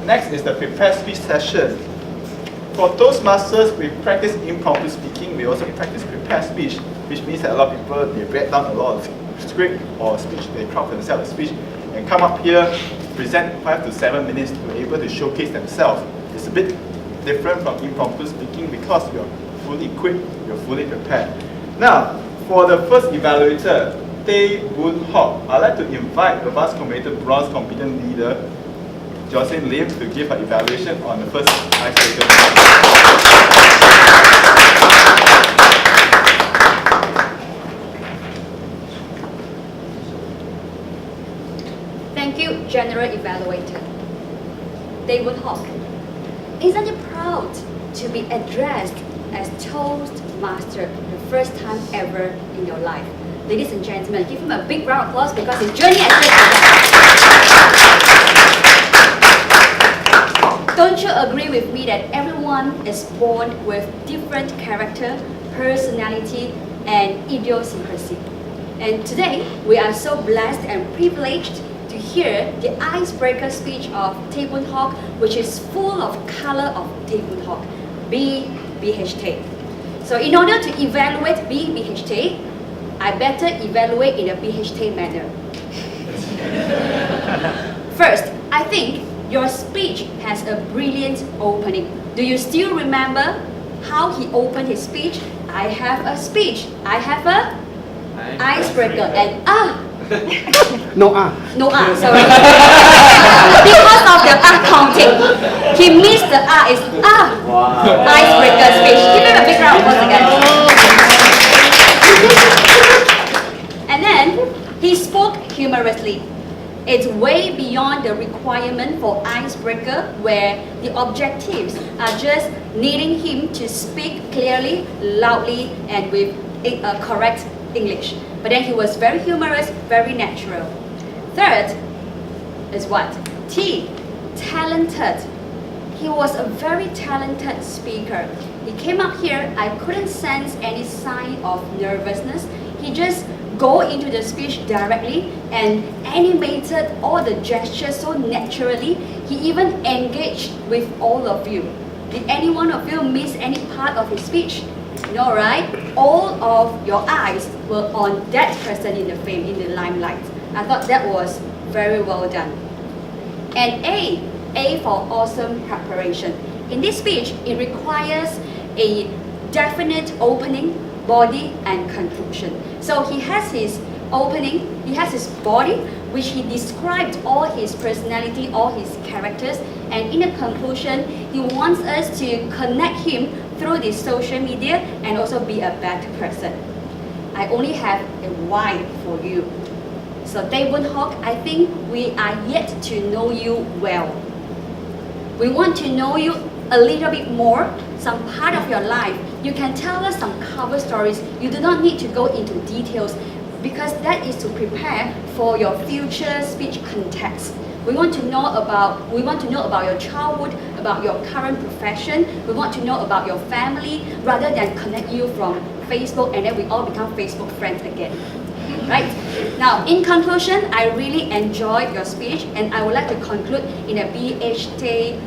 Next is the prepared speech session. For Toastmasters, we practice impromptu speaking. We also practice prepared speech, which means that a lot of people, they read down a lot of script or speech, they craft themselves a speech, and come up here, present 5 to 7 minutes to be able to showcase themselves. It's a bit different from impromptu speaking because you're fully equipped, you're fully prepared. Now, for the first evaluator, Tay Woon Hock, I'd like to invite Advanced Communicator Bronze Competent Leader, Jocelyn Lim, to give her evaluation on the first icebreaker. Thank you, General Evaluator. Tay Woon Hock, isn't it proud to be addressed as Toastmaster the first time ever in your life? Ladies and gentlemen, give him a big round of applause because his journey has been. Don't you agree with me that everyone is born with different character, personality, and idiosyncrasy? And today, we are so blessed and privileged to hear the icebreaker speech of Tay Woon Hock, which is full of color of Tay Woon Hock, BBHT. So in order to evaluate BBHT, I better evaluate in a BHT manner. First, I think your speech has a brilliant opening. Do you still remember how he opened his speech? I have a speech. I have a icebreaker and No, No sorry. Because of the counting, he missed the is Wow. icebreaker speech. Give him a big round of applause again. And then he spoke humorously. It's way beyond the requirement for icebreaker, where the objectives are just needing him to speak clearly, loudly, and with correct English. But then he was very humorous, very natural. Third is what? T, talented. He was a very talented speaker. He came up here, I couldn't sense any sign of nervousness. He just go into the speech directly and animated all the gestures so naturally. He even engaged with all of you. Did any one of you miss any part of his speech? No, right? All of your eyes were on that person in the frame, in the limelight. I thought that was very well done. And A for awesome preparation. In this speech, it requires a definite opening, body, and conclusion. So he has his opening, he has his body, which he described all his personality, all his characters, and in a conclusion, he wants us to connect him through the social media and also be a better person. I only have a Y for you. So Tay Woon Hock, I think we are yet to know you well. We want to know you a little bit more, some part of your life. You can tell us some cover stories. You do not need to go into details because that is to prepare for your future speech context. We want to know about your childhood, about your current profession. We want to know about your family rather than connect you from Facebook and then we all become Facebook friends again. Right? Now, in conclusion, I really enjoyed your speech and I would like to conclude in a BHT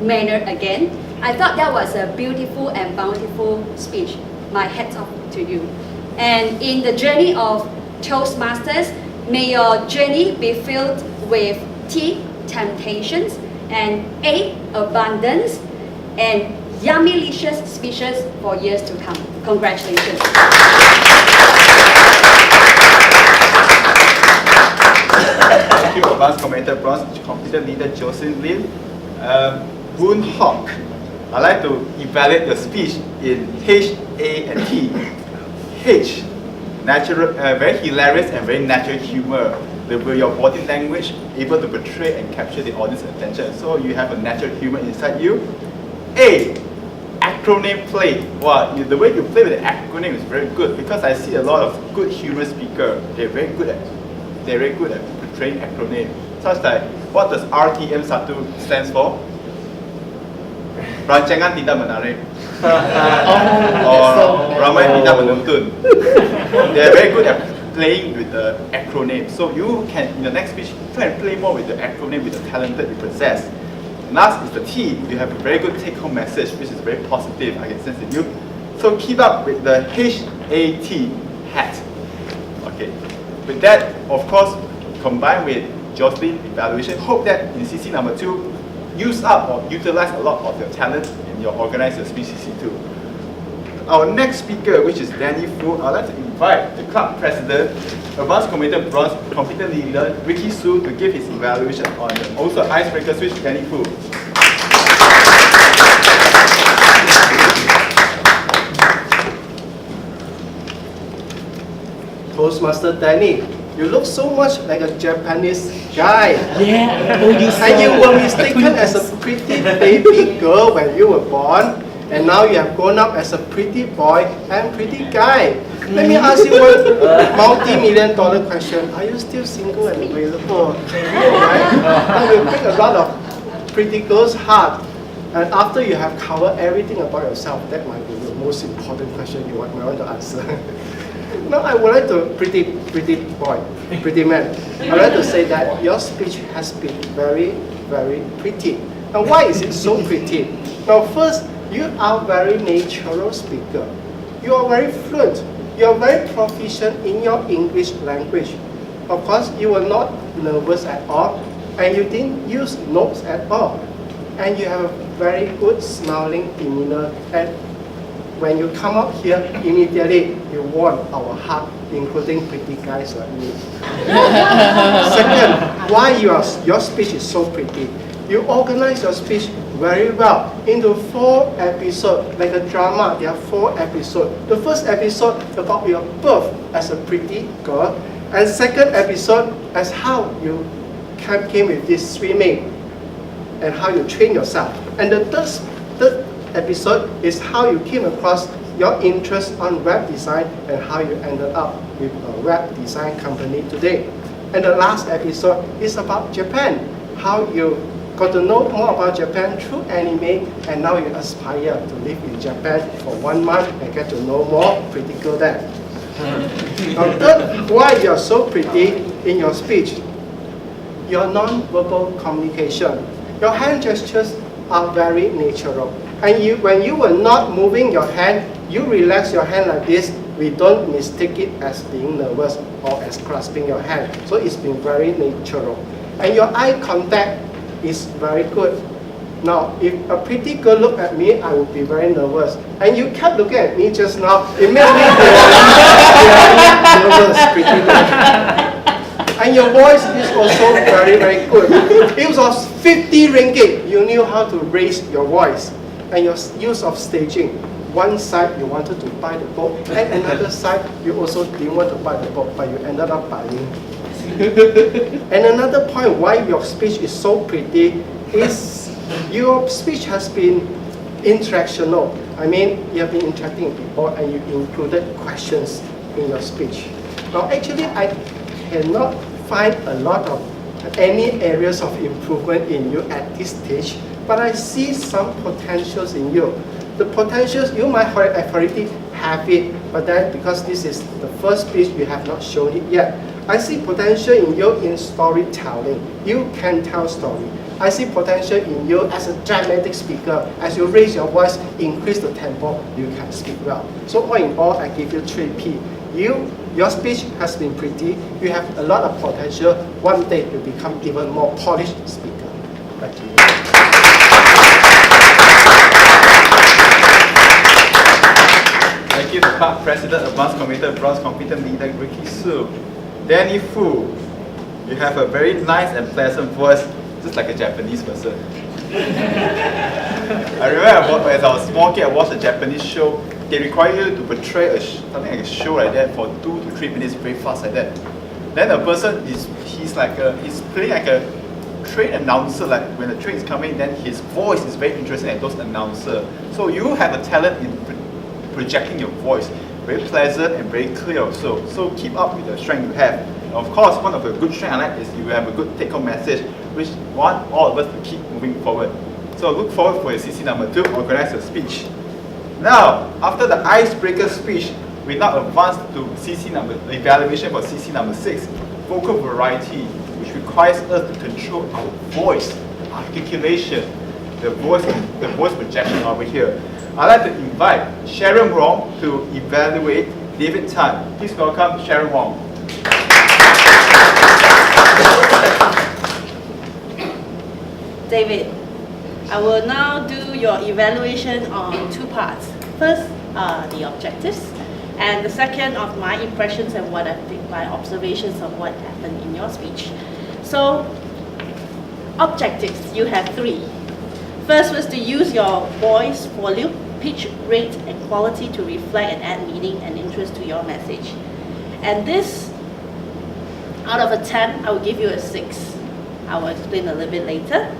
manner again. I thought that was a beautiful and bountiful speech. My hats off to you. And in the journey of Toastmasters, may your journey be filled with T, temptations, and A, abundance, and yummylicious speeches for years to come. Congratulations. Thank you, Advanced Communicator Bronze Competent Leader Jocelyn Lim. Woon Hock, I'd like to evaluate your speech in H, A, and T. H, natural, very hilarious and very natural humor. With your body language able to portray and capture the audience attention. So you have a natural humor inside you. A, acronym play. Wow, the way you play with the acronym is very good because I see a lot of good humor speakers. They're very good at portraying acronym. Such like, what does RTM1 stands for? Rancangan tidak menarik. Or ramai tidak menuntun. They're very good at playing with the acronym. So you can, in the next speech, try and play more with the acronym, with the talented you possess. Last is the T. You have a very good take-home message, which is very positive, I can sense in you. So keep up with the HAT, hat. Okay. With that, of course, combined with Jocelyn evaluation, hope that in CC number 2, use up or utilize a lot of your talent in your organizer speech CC2. Our next speaker, which is Danny Fu, I'd like to invite the club president, advanced computer bronze computer leader Ricky Su, to give his evaluation on the also icebreaker switch. Danny Fu. Toastmaster Danny, you look so much like a Japanese guy. Yeah, And you were mistaken as a pretty baby girl when you were born. And now you have grown up as a pretty boy and pretty guy. Let me ask you one multi-million-dollar question. Are you still single and available? Right? That will break a lot of pretty girls' heart. And after you have covered everything about yourself, that might be the most important question you might want to answer. Now I would like to, pretty boy, pretty man, I would like to say that your speech has been very, very pretty. Now why is it so pretty? Now first, you are very natural speaker. You are very fluent. You are very proficient in your English language. Of course, you were not nervous at all, and you didn't use notes at all. And you have a very good smiling demeanor. And when you come up here, immediately you won our heart, including pretty guys like me. Second, why your speech is so pretty? You organize your speech very well into 4 episodes, like a drama. There are 4 episodes. The first episode about your birth as a pretty girl, and second episode as how you came with this swimming and how you train yourself. And the third episode is how you came across your interest on web design and how you ended up with a web design company today. And the last episode is about Japan, how you got to know more about Japan through anime, and now you aspire to live in Japan for 1 month and get to know more pretty girl there. Now third, why you are so pretty in your speech? Your non-verbal communication. Your hand gestures are very natural. And when you were not moving your hand, you relax your hand like this, we don't mistake it as being nervous or as clasping your hand. So it's been very natural. And your eye contact is very good. Now, if a pretty girl look at me, I would be very nervous. And you kept looking at me just now, it made me very nervous, pretty girl. And your voice is also very, very good. It was 50 ringgit, you knew how to raise your voice. And your use of staging. One side you wanted to buy the book, and another side you also didn't want to buy the book, but you ended up buying. And another point why your speech is so pretty is your speech has been interactional. I mean, you have been interacting with people and you included questions in your speech. Now actually I cannot find a lot of any areas of improvement in you at this stage, but I see some potentials in you. The potentials, you might already have it, but then because this is the first speech, you have not shown it yet. I see potential in you in storytelling. You can tell story. I see potential in you as a dramatic speaker. As you raise your voice, increase the tempo, you can speak well. So all in all, I give you 3P. Your speech has been pretty. You have a lot of potential. One day you'll become even more polished speaker. Back to you. Thank you, the club president, advanced computer bronze computer leader Ricky Su. Danny Fu, you have a very nice and pleasant voice, just like a Japanese person. I remember as I was a small kid, I watched a Japanese show. They require you to portray something like a show like that for 2 to 3 minutes, very fast like that. Then the person he's playing like a train announcer. Like when the train is coming, then his voice is very interesting as those announcer. So you have a talent in projecting your voice, very pleasant and very clear also. So keep up with the strength you have. And of course, one of the good strengths I like is you have a good take-home message, which want all of us to keep moving forward. So look forward for your CC number 2, organize your speech. Now, after the icebreaker speech, we now advance to the evaluation for CC number 6, vocal variety, which requires us to control our voice, articulation, the voice projection over here. I'd like to invite Sharon Wong to evaluate David Tan. Please welcome Sharon Wong. David, I will now do your evaluation on two parts. First, the objectives, and the second of my impressions and what I think, my observations of what happened in your speech. So, objectives, you have three. First was to use your voice volume, pitch, rate, and quality to reflect and add meaning and interest to your message. And this, out of a 10, I will give you a 6. I will explain a little bit later.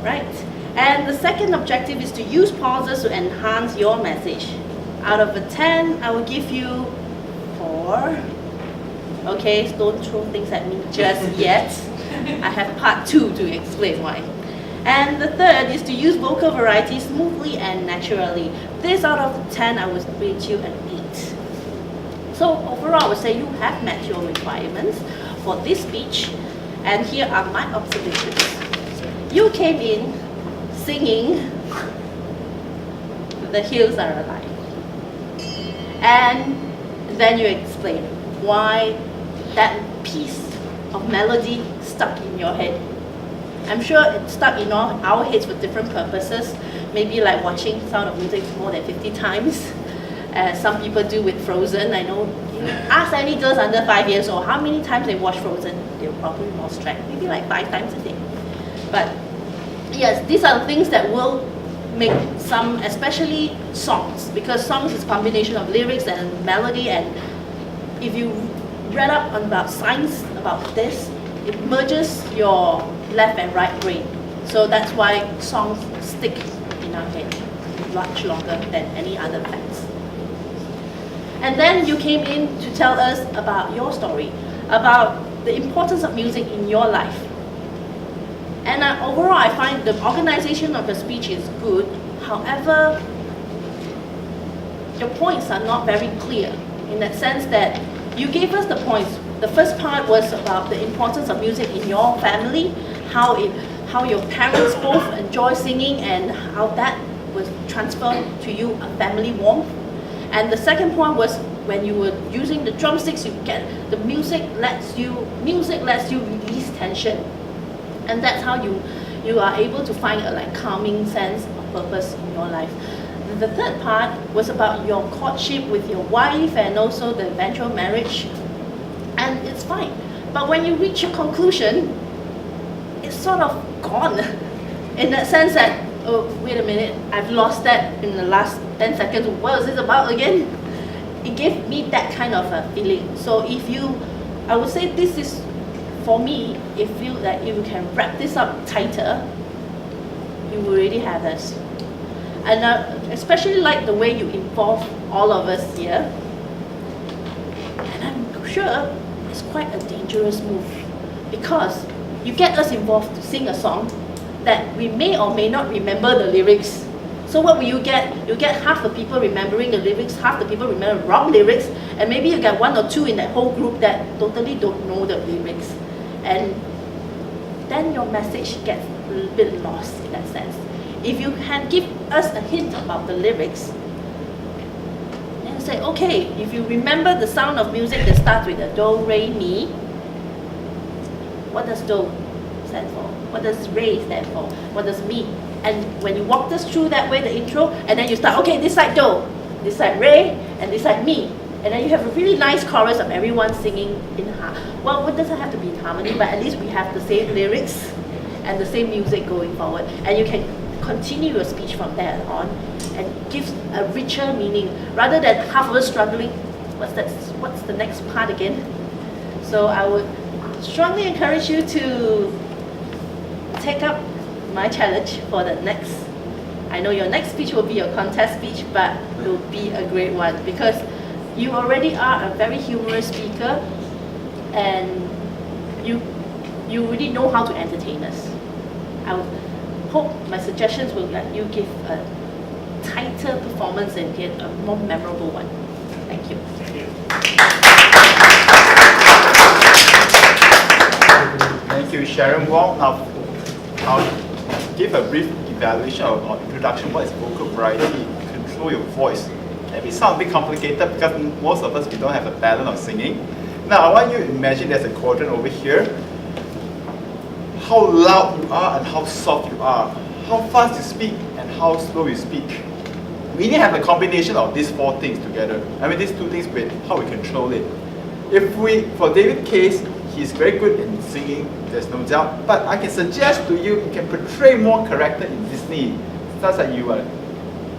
Right? And the second objective is to use pauses to enhance your message. Out of a 10, I will give you 4. Okay, so don't throw things at me just yet. I have part 2 to explain why. And the third is to use vocal variety smoothly and naturally. This out of 10, I would rate you an 8. So overall, I would say you have met your requirements for this speech. And here are my observations. You came in singing "The Hills Are Alive," and then you explain why that piece of melody stuck in your head. I'm sure it stuck in our heads for different purposes, maybe like watching Sound of Music more than 50 times, as some people do with Frozen. I know, ask any girls under 5 years old how many times they watch Frozen, they'll probably lost track, maybe like 5 times a day. But yes, these are things that will make some, especially songs, because songs is a combination of lyrics and melody, and if you read up on about science about this, it merges your left and right brain. So that's why songs stick in our head much longer than any other facts. And then you came in to tell us about your story, about the importance of music in your life. And overall, I find the organization of the speech is good. However, your points are not very clear in that sense that you gave us the points. The first part was about the importance of music in your family, how your parents both enjoy singing and how that was transferred to you a family warmth. And the second point was when you were using the drumsticks, you get the music lets you release tension. And that's how you are able to find a calming sense of purpose in your life. The third part was about your courtship with your wife and also the eventual marriage. And it's fine. But when you reach your conclusion, it's sort of gone. In that sense that, oh, wait a minute, I've lost that in the last 10 seconds. What was it about again? It gave me that kind of a feeling. So I would say this is, for me, if you can wrap this up tighter, you already have this. And I especially like the way you involve all of us here. And I'm sure it's quite a dangerous move because you get us involved to sing a song that we may or may not remember the lyrics. So what will you get? You get half the people remembering the lyrics, half the people remember wrong lyrics, and maybe you get 1 or 2 in that whole group that totally don't know the lyrics. And then your message gets a little bit lost in that sense. If you can give us a hint about the lyrics, then say, okay, if you remember the sound of music that starts with a do, re, mi, what does do stand for? What does re stand for? What does mi? And when you walk us through that way, the intro, and then you start, okay, this side do, this side re, and this side mi. And then you have a really nice chorus of everyone singing in well, it doesn't have to be in harmony, but at least we have the same lyrics and the same music going forward. And you can continue your speech from there on and gives a richer meaning rather than half of us struggling. What's the next part again? So I would strongly encourage you to take up my challenge for the next. I know your next speech will be your contest speech, but it will be a great one because you already are a very humorous speaker and you really know how to entertain us. I would hope my suggestions will let you give a tighter performance and get a more memorable one. Thank you. Thank you, Sharon Wong. I'll give a brief evaluation or introduction, what is vocal variety, control your voice. Can be sound a bit complicated because most of us, we don't have a talent of singing. Now, I want you to imagine there's a quadrant over here. How loud you are and how soft you are. How fast you speak and how slow you speak. We need to have a combination of these four things together. I mean, these two things with how we control it. If we, for David's case, he's very good in singing, there's no doubt. But I can suggest to you, you can portray more character in Disney. Such that you are,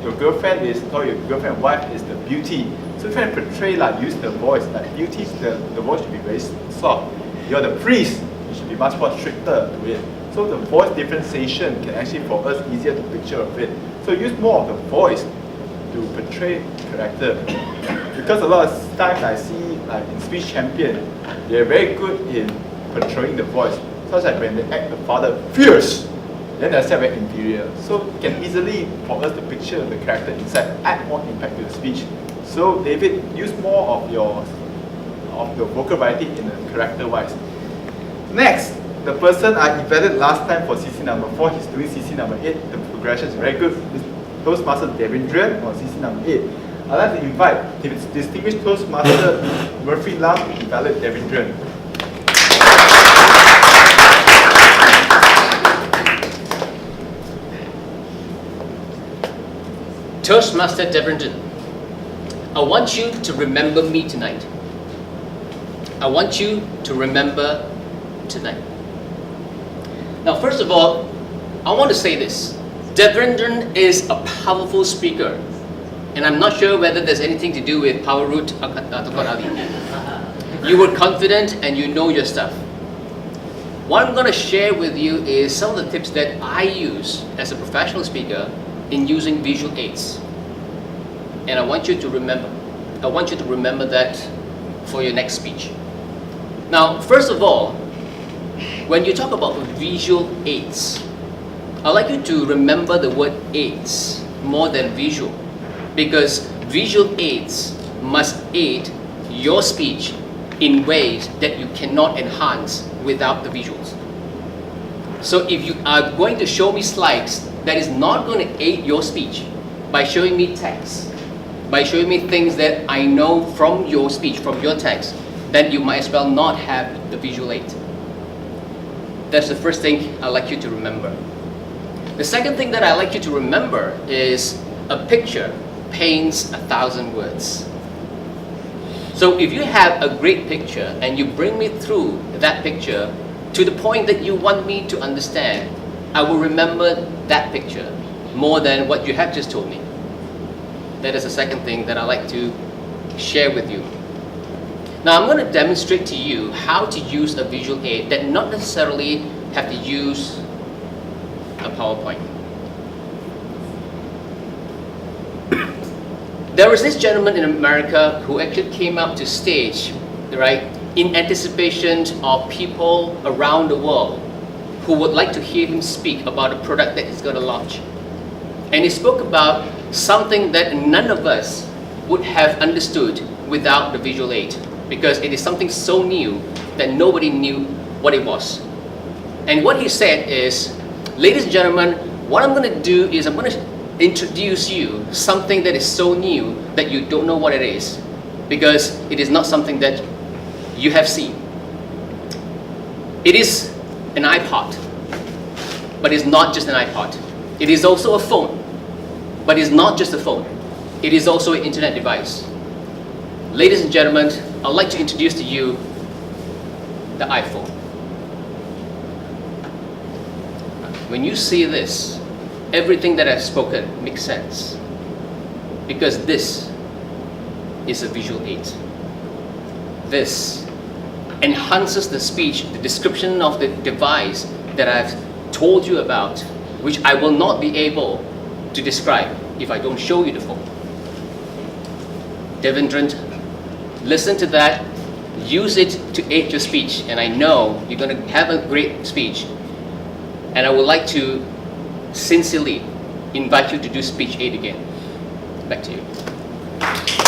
your girlfriend is, or your girlfriend wife is the beauty. So try to portray, like, use the voice. Like beauty, the voice should be very soft. You're the priest, you should be much more stricter to it. So the voice differentiation can actually, for us, easier to picture of it. So use more of the voice to portray character. Because a lot of times I see, like in Speech Champion, they're very good in portraying the voice. Such that when they act the father fierce, then they're still very inferior. So it can easily, for us to picture the character inside, add more impact to the speech. So David, use more of your vocal variety in the character-wise. Next, the person I evaluated last time for CC number 4, he's doing CC number 8. The progression is very good. Toastmaster Devendran on CC number 8. I'd like to invite distinguished Toastmaster Murphy Lam to evaluate Devendran. Toastmaster Devendran, I want you to remember me tonight. I want you to remember tonight. Now, first of all, I want to say this. Devendran is a powerful speaker. And I'm not sure whether there's anything to do with Power Root Tukar Ali. You were confident and you know your stuff. What I'm going to share with you is some of the tips that I use as a professional speaker in using visual aids. And I want you to remember. I want you to remember that for your next speech. Now, first of all, when you talk about visual aids, I'd like you to remember the word aids more than visual, because visual aids must aid your speech in ways that you cannot enhance without the visuals. So if you are going to show me slides that is not going to aid your speech by showing me text, by showing me things that I know from your speech, from your text, then you might as well not have the visual aid. That's the first thing I'd like you to remember. The second thing that I'd like you to remember is a picture paints 1,000 words. So if you have a great picture and you bring me through that picture to the point that you want me to understand, I will remember that picture more than what you have just told me. That is the second thing that I'd like to share with you. Now I'm going to demonstrate to you how to use a visual aid that not necessarily have to use a PowerPoint. There was this gentleman in America who actually came up to stage, right, in anticipation of people around the world who would like to hear him speak about a product that he's going to launch. And he spoke about something that none of us would have understood without the visual aid, because it is something so new that nobody knew what it was. And what he said is, ladies and gentlemen, what I'm going to do is I'm going to introduce you something that is so new that you don't know what it is, because it is not something that you have seen. It is an iPod, but it's not just an iPod. It is also a phone, but it's not just a phone. It is also an internet device. Ladies and gentlemen, I'd like to introduce to you the iPhone. When you see this, everything that I've spoken makes sense, because this is a visual aid. This enhances the speech, the description of the device that I've told you about, which I will not be able to describe if I don't show you the phone. Devendran, listen to that, use it to aid your speech, and I know you're going to have a great speech. And I would like to sincerely invite you to do speech aid again. Back to you.